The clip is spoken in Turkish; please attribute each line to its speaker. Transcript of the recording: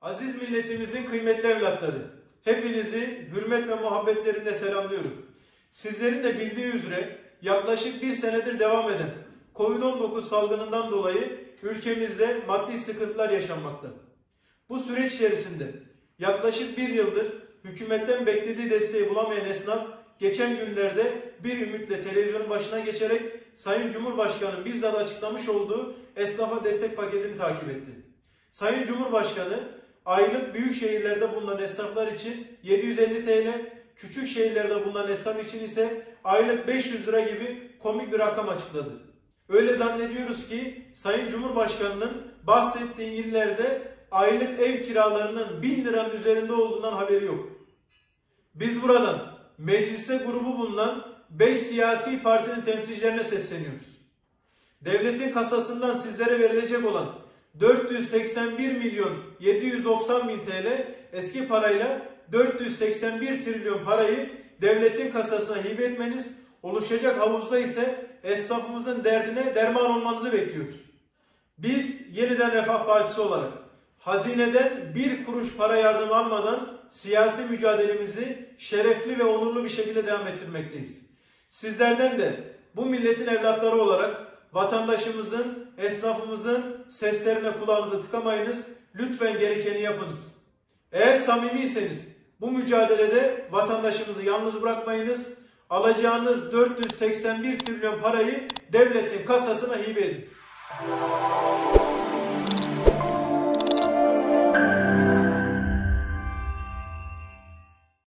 Speaker 1: Aziz milletimizin kıymetli evlatları, hepinizi hürmet ve muhabbetlerimle selamlıyorum. Sizlerin de bildiği üzere yaklaşık bir senedir devam eden Covid-19 salgınından dolayı ülkemizde maddi sıkıntılar yaşanmakta. Bu süreç içerisinde yaklaşık bir yıldır hükümetten beklediği desteği bulamayan esnaf geçen günlerde bir ümitle televizyonun başına geçerek Sayın Cumhurbaşkanı'nın bizzat açıklamış olduğu esnafa destek paketini takip etti. Sayın Cumhurbaşkanı aylık büyük şehirlerde bulunan esnaflar için 750 TL, küçük şehirlerde bulunan esnaf için ise aylık 500 lira gibi komik bir rakam açıkladı. Öyle zannediyoruz ki Sayın Cumhurbaşkanı'nın bahsettiği illerde aylık ev kiralarının 1000 liranın üzerinde olduğundan haberi yok. Biz buradan mecliste grubu bulunan 5 siyasi partinin temsilcilerine sesleniyoruz. Devletin kasasından sizlere verilecek olan 481 milyon 790 bin TL eski parayla 481 trilyon parayı devletin kasasına hibe etmeniz, oluşacak havuzda ise esnafımızın derdine derman olmanızı bekliyoruz. Biz Yeniden Refah Partisi olarak hazineden bir kuruş para yardımı almadan siyasi mücadelemizi şerefli ve onurlu bir şekilde devam ettirmekteyiz. Sizlerden de bu milletin evlatları olarak vatandaşımızın, esnafımızın seslerine kulağınızı tıkamayınız. Lütfen gerekeni yapınız. Eğer samimiyseniz bu mücadelede vatandaşımızı yalnız bırakmayınız. Alacağınız 481 trilyon parayı devletin kasasına hibe edin.